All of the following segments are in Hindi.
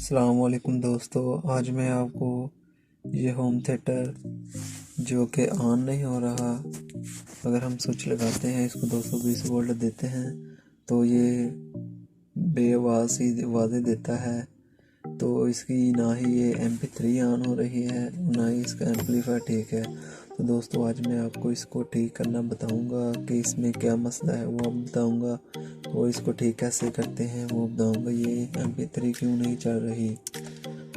अस्सलाम वालेकुम दोस्तों, आज मैं आपको ये होम थिएटर जो कि ऑन नहीं हो रहा, अगर हम स्विच लगाते हैं, इसको 220 वोल्ट देते हैं तो ये बेआवाज़ ही आवाज़ें देता है। तो इसकी ना ही ये MP3 ऑन हो रही है, ना ही इसका एम्पलीफायर ठीक है। तो दोस्तों आज मैं आपको इसको ठीक करना बताऊंगा कि इसमें क्या मसला है वो बताऊंगा, और इसको ठीक कैसे करते हैं वो बताऊंगा। ये MP3 क्यों नहीं चल रही।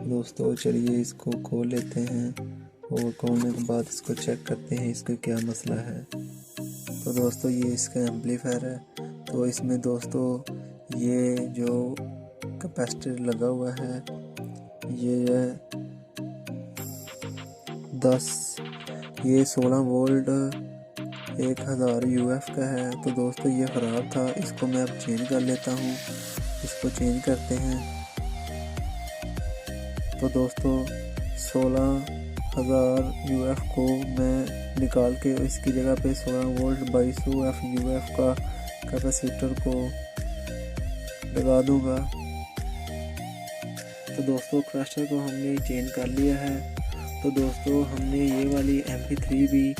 दोस्तों चलिए इसको खोल लेते हैं और खोलने के बाद इसको चेक करते हैं इसका क्या मसला है। तो दोस्तों ये इसका एम्पलीफायर है। तो इसमें दोस्तों ये जो कैपेसिटर लगा हुआ है ये 16 वोल्ट 1000 UF का है। तो दोस्तों ये ख़राब था, इसको मैं अब चेंज कर लेता हूँ। इसको चेंज करते हैं। तो दोस्तों 16,000 UF को मैं निकाल के इसकी जगह पे 16 वोल्ट 2200 UF का कैपेसिटर को लगा दूंगा। तो दोस्तों कैपेसिटर को हमने चेंज कर लिया है। तो दोस्तों हमने ये वाली MP3 भी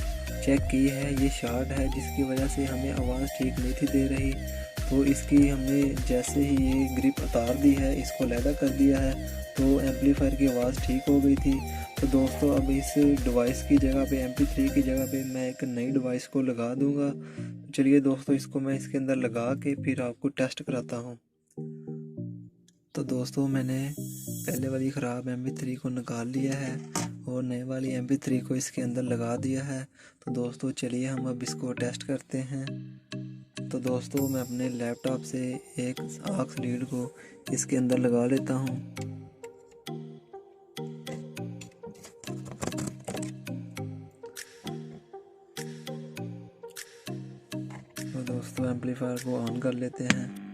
चेक की है, ये शॉर्ट है जिसकी वजह से हमें आवाज़ ठीक नहीं थी दे रही। तो इसकी हमने जैसे ही ये ग्रिप उतार दी है, इसको लैदा कर दिया है, तो एम्पलीफायर की आवाज़ ठीक हो गई थी। तो दोस्तों अब इस डिवाइस की जगह पे MP3 की जगह पे मैं एक नई डिवाइस को लगा दूंगा। तो चलिए दोस्तों इसको मैं इसके अंदर लगा के फिर आपको टेस्ट कराता हूँ। तो दोस्तों मैंने पहले वाली ख़राब MP3 को निकाल लिया है और नए वाली MP3 को इसके अंदर लगा दिया है। तो दोस्तों चलिए हम अब इसको टेस्ट करते हैं। तो दोस्तों मैं अपने लैपटॉप से एक ऑक्स लीड को इसके अंदर लगा लेता हूँ। तो दोस्तों एम्पलीफायर को ऑन कर लेते हैं।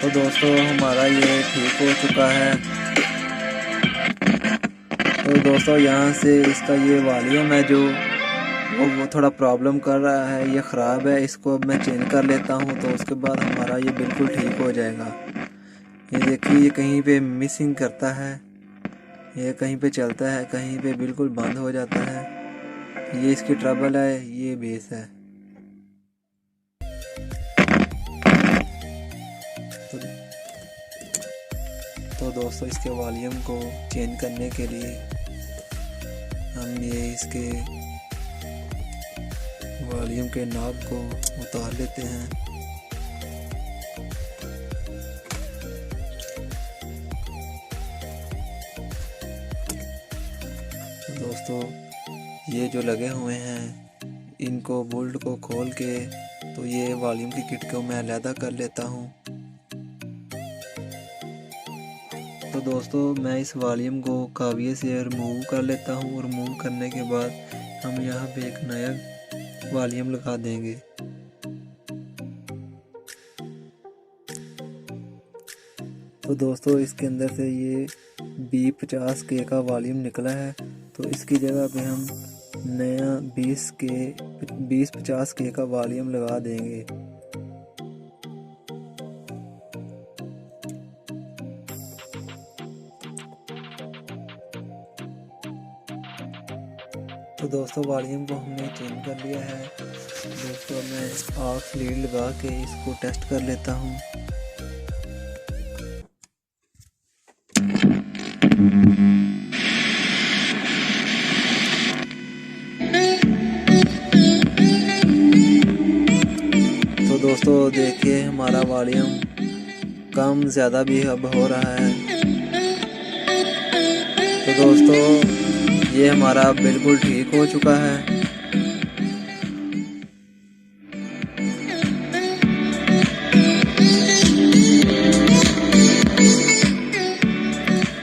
तो दोस्तों हमारा ये ठीक हो चुका है। तो दोस्तों यहाँ से इसका ये वॉल्यूम है जो वो थोड़ा प्रॉब्लम कर रहा है, ये ख़राब है। इसको अब मैं चेंज कर लेता हूँ, तो उसके बाद हमारा ये बिल्कुल ठीक हो जाएगा। ये देखिए ये कहीं पे मिसिंग करता है, ये कहीं पे चलता है, कहीं पे बिल्कुल बंद हो जाता है। ये इसकी ट्रबल है, ये बेस है। तो दोस्तों इसके वॉल्यूम को चेंज करने के लिए हम ये इसके वॉल्यूम के नॉब को उतार लेते हैं। दोस्तों ये जो लगे हुए हैं इनको बोल्ट को खोल के तो ये वॉल्यूम की किट को मैं अलहदा कर लेता हूँ। तो दोस्तों मैं इस वॉल्यूम को काविये से रिमूव कर लेता हूँ और रिमूव करने के बाद हम यहाँ पे एक नया वॉल्यूम लगा देंगे। तो दोस्तों इसके अंदर से ये B50K का वॉल्यूम निकला है, तो इसकी जगह पे हम नया 2050K का वॉल्यूम लगा देंगे। तो दोस्तों वॉल्यूम को हमने चेंज कर लिया है। दोस्तों मैं ऑक्स लीड लगा के इसको टेस्ट कर लेता हूँ। तो दोस्तों देखिए हमारा वॉल्यूम कम ज़्यादा भी अब हो रहा है। तो दोस्तों ये हमारा बिल्कुल ठीक हो चुका है।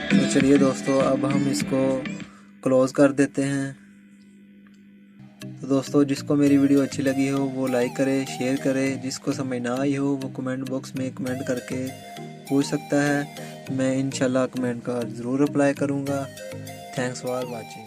तो चलिए दोस्तों अब हम इसको क्लोज़ कर देते हैं। तो दोस्तों जिसको मेरी वीडियो अच्छी लगी हो वो लाइक करे, शेयर करे। जिसको समझ ना आई हो वो कमेंट बॉक्स में कमेंट करके पूछ सकता है। मैं इंशाल्लाह कमेंट का ज़रूर रिप्लाई करूँगा। Thanks for watching.